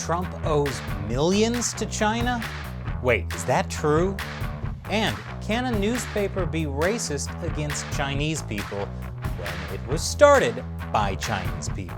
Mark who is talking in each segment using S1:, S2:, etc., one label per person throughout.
S1: Trump owes millions to China? Wait, is that true? And can a newspaper be racist against Chinese people when it was started by Chinese people?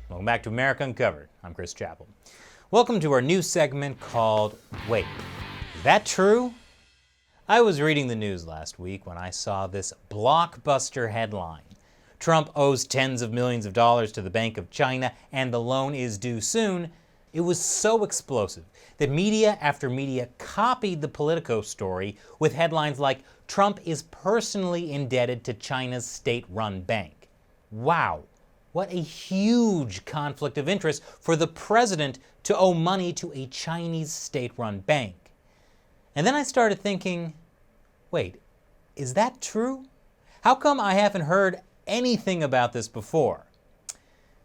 S1: Welcome back to America Uncovered. I'm Chris Chappell. Welcome to our new segment called Wait, is that true? I was reading the news last week when I saw this blockbuster headline. Trump owes tens of millions of dollars to the Bank of China and the loan is due soon. It was so explosive that media after media copied the Politico story with headlines like, Trump is personally indebted to China's state-run bank. Wow. What a huge conflict of interest for the president to owe money to a Chinese state-run bank. And then I started thinking, wait, is that true? How come I haven't heard anything about this before?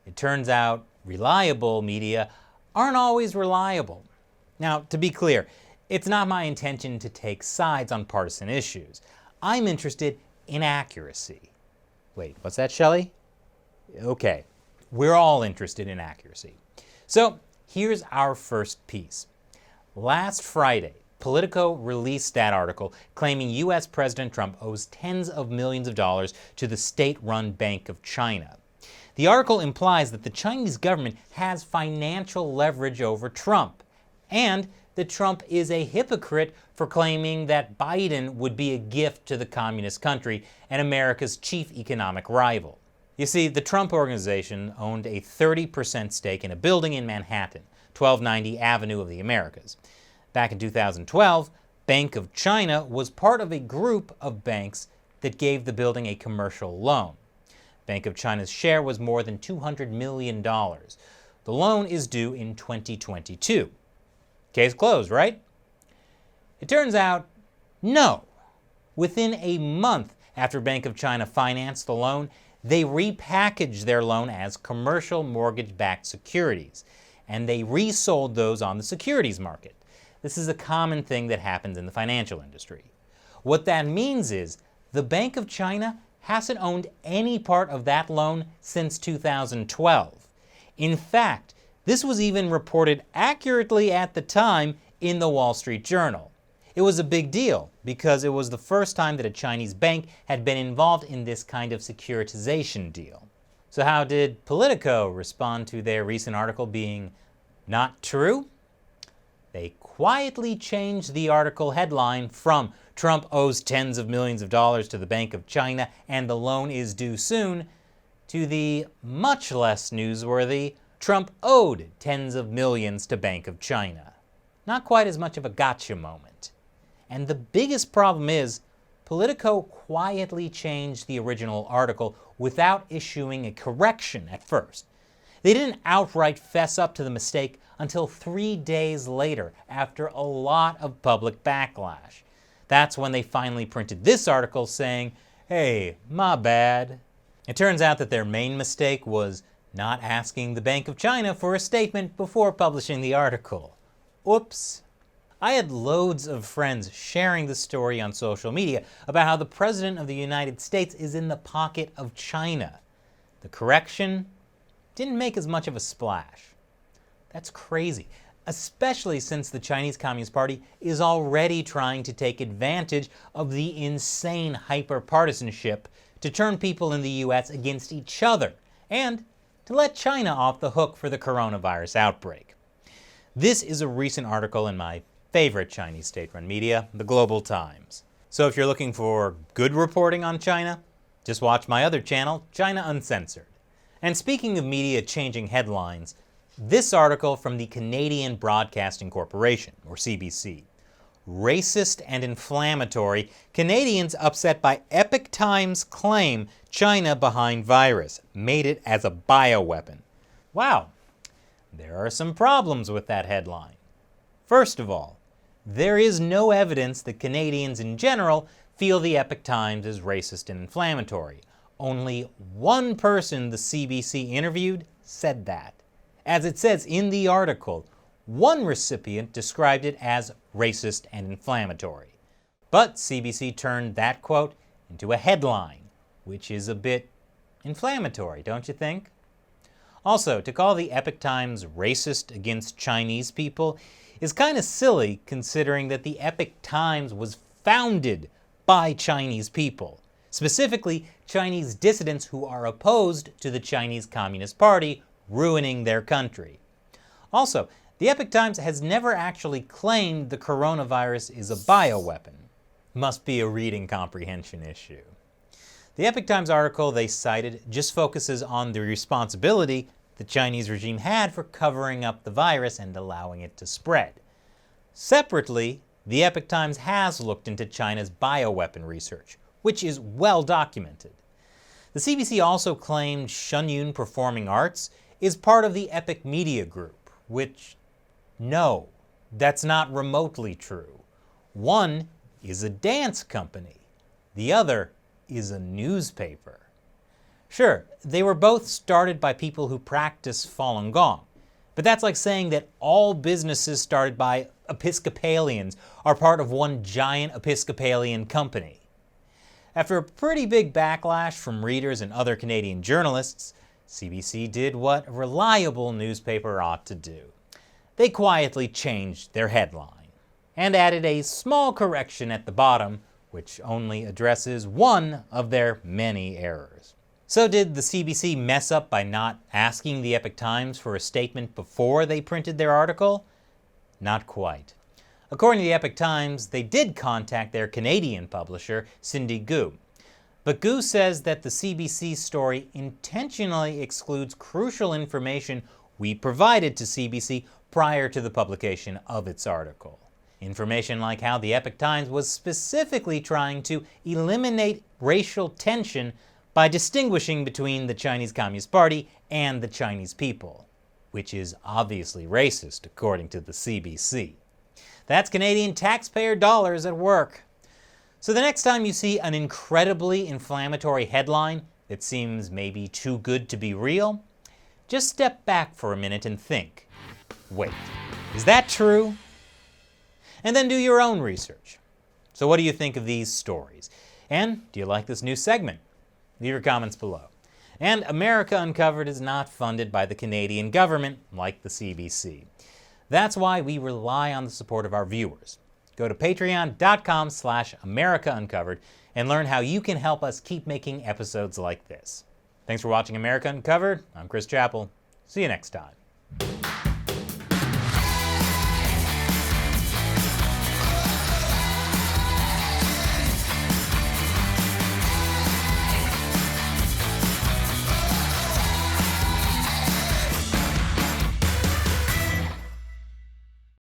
S1: It turns out reliable media aren't always reliable. Now, to be clear, it's not my intention to take sides on partisan issues. I'm interested in accuracy. Wait, what's that, Shelley? Okay, we're all interested in accuracy. So here's our first piece. Last Friday, Politico released that article claiming U.S. President Trump owes tens of millions of dollars to the state-run Bank of China. The article implies that the Chinese government has financial leverage over Trump, and that Trump is a hypocrite for claiming that Biden would be a gift to the communist country and America's chief economic rival. You see, the Trump Organization owned a 30% stake in a building in Manhattan, 1290 Avenue of the Americas. Back in 2012, Bank of China was part of a group of banks that gave the building a commercial loan. Bank of China's share was more than $200 million. The loan is due in 2022. Case closed, right? It turns out, no. Within a month after Bank of China financed the loan, they repackaged their loan as commercial mortgage-backed securities, and they resold those on the securities market. This is a common thing that happens in the financial industry. What that means is the Bank of China hasn't owned any part of that loan since 2012. In fact, this was even reported accurately at the time in the Wall Street Journal. It was a big deal because it was the first time that a Chinese bank had been involved in this kind of securitization deal. So how did Politico respond to their recent article being not true? They quietly changed the article headline from Trump owes tens of millions of dollars to the Bank of China and the loan is due soon to the much less newsworthy Trump owed tens of millions to Bank of China. Not quite as much of a gotcha moment. And the biggest problem is, Politico quietly changed the original article without issuing a correction at first. They didn't outright fess up to the mistake until 3 days later, after a lot of public backlash. That's when they finally printed this article saying, hey, my bad. It turns out that their main mistake was not asking the Bank of China for a statement before publishing the article. Oops. I had loads of friends sharing the story on social media about how the President of the United States is in the pocket of China. The correction didn't make as much of a splash. That's crazy, especially since the Chinese Communist Party is already trying to take advantage of the insane hyper-partisanship to turn people in the U.S. against each other and to let China off the hook for the coronavirus outbreak. This is a recent article in my favorite Chinese state-run media, the Global Times. So if you're looking for good reporting on China, just watch my other channel, China Uncensored. And speaking of media changing headlines, this article from the Canadian Broadcasting Corporation, or CBC. Racist and inflammatory, Canadians upset by Epoch Times claim China behind virus, made it as a bioweapon. Wow, there are some problems with that headline. First of all, there is no evidence that Canadians in general feel the Epoch Times is racist and inflammatory. only one person the CBC interviewed said that. As it says in the article, one recipient described it as racist and inflammatory. But CBC turned that quote into a headline, which is a bit inflammatory, don't you think? Also, to call the Epoch Times racist against Chinese people is kind of silly, considering that the Epoch Times was founded by Chinese people, specifically Chinese dissidents who are opposed to the Chinese Communist Party ruining their country. Also, the Epoch Times has never actually claimed the coronavirus is a bioweapon. Must be a reading comprehension issue. The Epoch Times article they cited just focuses on the responsibility the Chinese regime had for covering up the virus and allowing it to spread. Separately, the Epoch Times has looked into China's bioweapon research, which is well documented. The CBC also claimed Shenyun Performing Arts is part of the Epoch Media Group, which, no, that's not remotely true. One is a dance company. The other is a newspaper. Sure, they were both started by people who practice Falun Gong, but that's like saying that all businesses started by Episcopalians are part of one giant Episcopalian company. After a pretty big backlash from readers and other Canadian journalists, CBC did what a reliable newspaper ought to do. They quietly changed their headline and added a small correction at the bottom, which only addresses one of their many errors. So did the CBC mess up by not asking the Epoch Times for a statement before they printed their article? Not quite. According to the Epoch Times, they did contact their Canadian publisher, Cindy Gu. But Gu says that the CBC story intentionally excludes crucial information we provided to CBC prior to the publication of its article. Information like how the Epoch Times was specifically trying to eliminate racial tension by distinguishing between the Chinese Communist Party and the Chinese people, which is obviously racist according to the CBC. That's Canadian taxpayer dollars at work. So the next time you see an incredibly inflammatory headline that seems maybe too good to be real, just step back for a minute and think, wait, is that true? And then do your own research. So what do you think of these stories? And do you like this new segment? Leave your comments below. And America Uncovered is not funded by the Canadian government like the CBC. That's why we rely on the support of our viewers. Go to patreon.com/AmericaUncovered and learn how you can help us keep making episodes like this. Thanks for watching America Uncovered. I'm Chris Chappell. See you next time.